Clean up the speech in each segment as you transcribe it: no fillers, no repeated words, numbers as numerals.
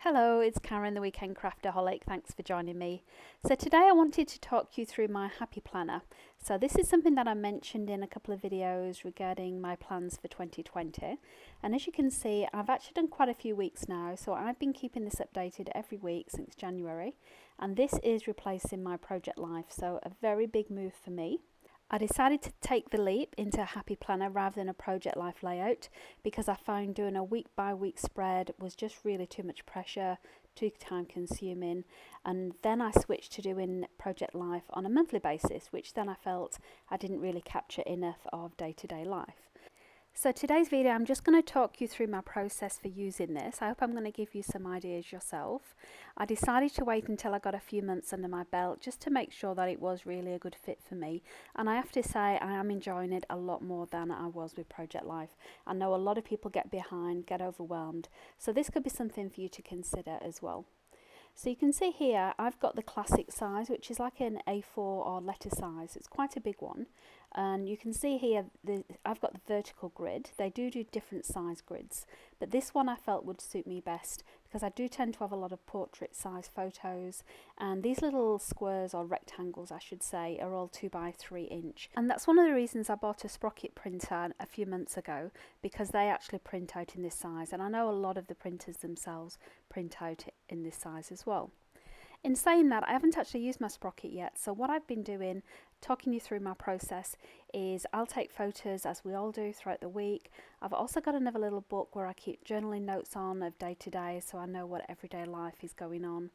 Hello, it's Karen, the Weekend Craftaholic. Thanks for joining me. So today I wanted to talk you through my happy planner. So this is something that I mentioned in a couple of videos regarding my plans for 2020. And as you can see, I've actually done quite a few weeks now. So I've been keeping this updated every week since January. And this is replacing my project life. So a very big move for me. I decided to take the leap into a happy planner rather than a project life layout because I found doing a week by week spread was just really too much pressure, too time consuming, and then I switched to doing project life on a monthly basis, which then I felt I didn't really capture enough of day-to-day life. So today's video, I'm just going to talk you through my process for using this. I hope I'm going to give you some ideas yourself. I decided to wait until I got a few months under my belt just to make sure that it was really a good fit for me. And I have to say, I am enjoying it a lot more than I was with Project Life. I know a lot of people get behind, get overwhelmed. So this could be something for you to consider as well. So you can see here I've got the classic size, which is like an A4 or letter size. It's quite a big one, and you can see here I've got the vertical grid. They do different size grids, but this one I felt would suit me best because I do tend to have a lot of portrait size photos, and these little squares or rectangles I should say are all 2 by 3 inch, and that's one of the reasons I bought a sprocket printer a few months ago, because they actually print out in this size, and I know a lot of the printers themselves print out in this size as well. In saying that, I haven't actually used my sprocket yet, so what I've been doing, talking you through my process, is I'll take photos as we all do throughout the week. I've also got another little book where I keep journaling notes on of day to day, so I know what everyday life is going on.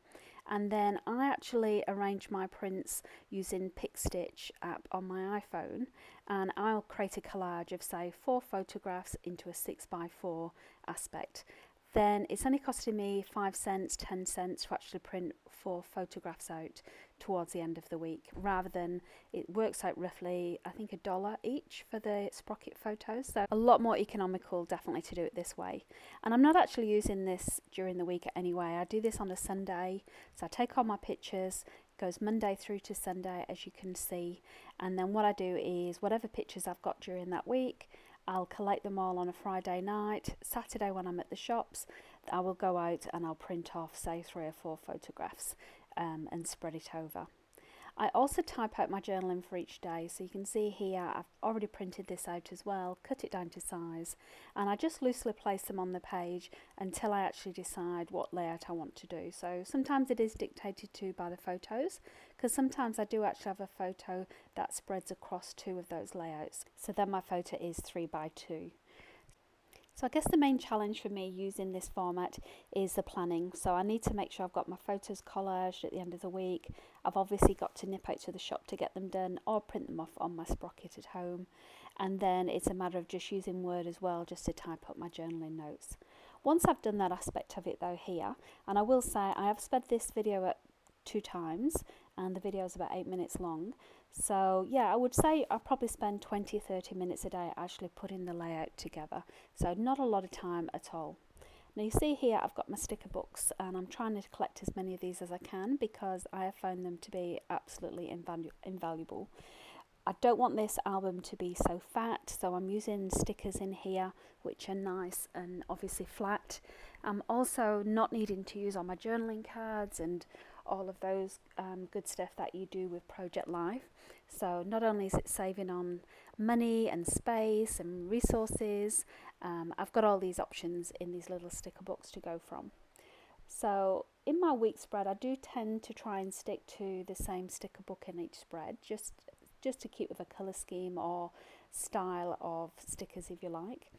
And then I actually arrange my prints using PicStitch app on my iPhone, and I'll create a collage of say 4 photographs into a 6 by 4 aspect. Then it's only costing me 5 cents, 10 cents to actually print 4 photographs out towards the end of the week, rather than it works out roughly I think $1 each for the sprocket photos. So a lot more economical definitely to do it this way. And I'm not actually using this during the week anyway. I do this on a Sunday, so I take all my pictures, goes Monday through to Sunday as you can see, and then what I do is whatever pictures I've got during that week, I'll collect them all on a Friday night. Saturday when I'm at the shops, I will go out and I'll print off say 3 or 4 photographs and spread it over. I also type out my journaling for each day, so you can see here I've already printed this out as well, cut it down to size, and I just loosely place them on the page until I actually decide what layout I want to do. So sometimes it is dictated to by the photos, because sometimes I do actually have a photo that spreads across 2 of those layouts, so then my photo is 3 by 2. So I guess the main challenge for me using this format is the planning. So I need to make sure I've got my photos collaged at the end of the week. I've obviously got to nip out to the shop to get them done or print them off on my sprocket at home. And then it's a matter of just using Word as well, just to type up my journaling notes. Once I've done that aspect of it though here, and I will say I have sped this video up 2 times, and the video is about 8 minutes long. So yeah, I would say I probably spend 20-30 minutes a day actually putting the layout together. So not a lot of time at all. Now you see here I've got my sticker books, and I'm trying to collect as many of these as I can because I have found them to be absolutely invaluable. I don't want this album to be so fat, so I'm using stickers in here which are nice and obviously flat. I'm also not needing to use all my journaling cards and all of those good stuff that you do with Project Life. So not only is it saving on money and space and resources, I've got all these options in these little sticker books to go from. So in my week spread, I do tend to try and stick to the same sticker book in each spread, just to keep with a colour scheme or style of stickers if you like.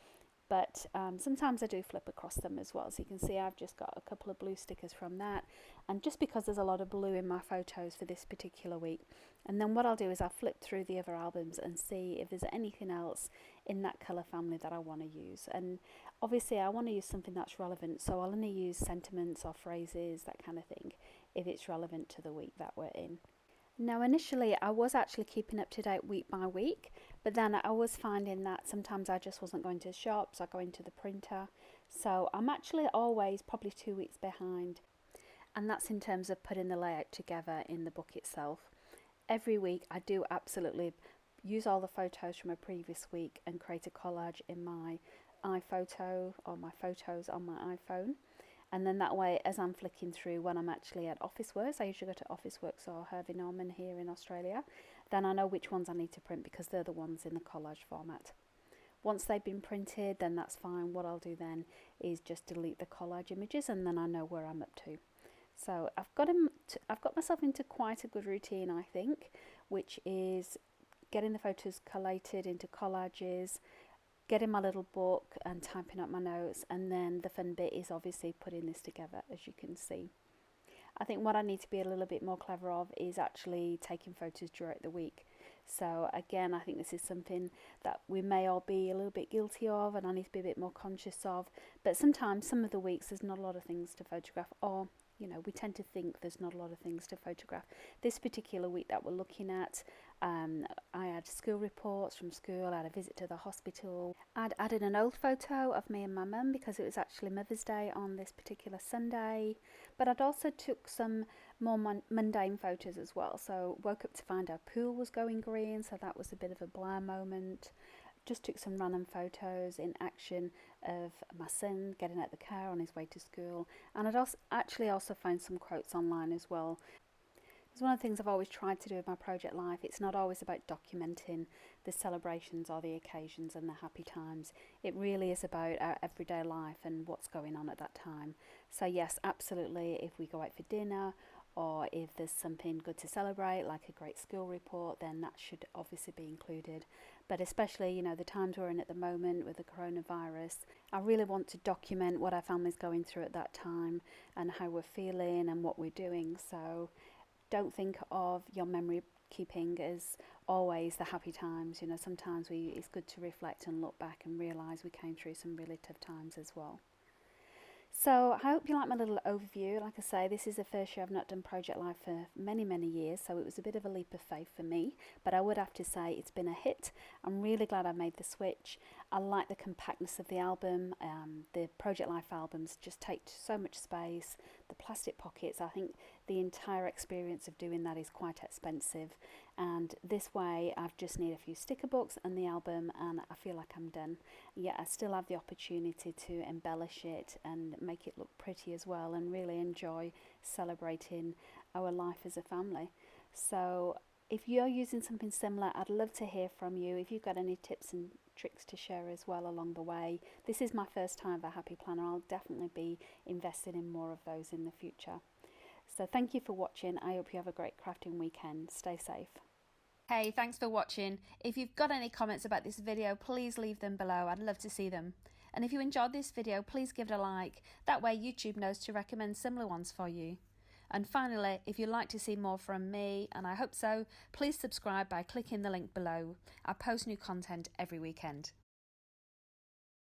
But sometimes I do flip across them as well. So you can see I've just got a couple of blue stickers from that, and just because there's a lot of blue in my photos for this particular week. And then what I'll do is I'll flip through the other albums and see if there's anything else in that colour family that I want to use. And obviously I want to use something that's relevant, so I'll only use sentiments or phrases, that kind of thing, if it's relevant to the week that we're in. Now initially I was actually keeping up to date week by week, but then I was finding that sometimes I just wasn't going to shops or going to the printer, so I'm actually always probably 2 weeks behind, and that's in terms of putting the layout together in the book itself. Every week I do absolutely use all the photos from a previous week and create a collage in my iPhoto or my photos on my iPhone. And then that way, as I'm flicking through when I'm actually at Officeworks, I usually go to Officeworks or Harvey Norman here in Australia, then I know which ones I need to print because they're the ones in the collage format. Once they've been printed, then that's fine. What I'll do then is just delete the collage images, and then I know where I'm up to. So I've got myself into quite a good routine, I think, which is getting the photos collated into collages, getting my little book and typing up my notes, and then the fun bit is obviously putting this together, as you can see. I think what I need to be a little bit more clever of is actually taking photos throughout the week. So again, I think this is something that we may all be a little bit guilty of, and I need to be a bit more conscious of. But sometimes, some of the weeks, there's not a lot of things to photograph, or we tend to think there's not a lot of things to photograph. This particular week that we're looking at, I had school reports from school, I had a visit to the hospital. I'd added an old photo of me and my mum because it was actually Mother's Day on this particular Sunday. But I'd also took some more mundane photos as well. So woke up to find our pool was going green, so that was a bit of a blah moment. Just took some random photos in action of my son getting out the car on his way to school, and I'd also found some quotes online as well. It's one of the things I've always tried to do with my project life. It's not always about documenting the celebrations or the occasions and the happy times. It really is about our everyday life and what's going on at that time. So yes, absolutely, if we go out for dinner or if there's something good to celebrate, like a great school report, then that should obviously be included. But especially, the times we're in at the moment with the coronavirus, I really want to document what our family's going through at that time and how we're feeling and what we're doing. So don't think of your memory keeping as always the happy times. Sometimes it's good to reflect and look back and realise we came through some really tough times as well. So I hope you like my little overview. Like I say, this is the first year I've not done Project Life for many, many years, so it was a bit of a leap of faith for me, but I would have to say it's been a hit. I'm really glad I made the switch. I like the compactness of the album. The Project Life albums just take so much space. The plastic pockets, I think the entire experience of doing that is quite expensive, and this way I just need a few sticker books and the album, and I feel like I'm done. Yet I still have the opportunity to embellish it and make it look pretty as well, and really enjoy celebrating our life as a family. So if you're using something similar, I'd love to hear from you. If you've got any tips and tricks to share as well along the way. This is my first time for Happy Planner. I'll definitely be invested in more of those in the future. So thank you for watching. I hope you have a great crafting weekend. Stay safe. Hey, thanks for watching. If you've got any comments about this video, please leave them below. I'd love to see them. And if you enjoyed this video, please give it a like. That way YouTube knows to recommend similar ones for you. And finally, if you'd like to see more from me, and I hope so, please subscribe by clicking the link below. I post new content every weekend.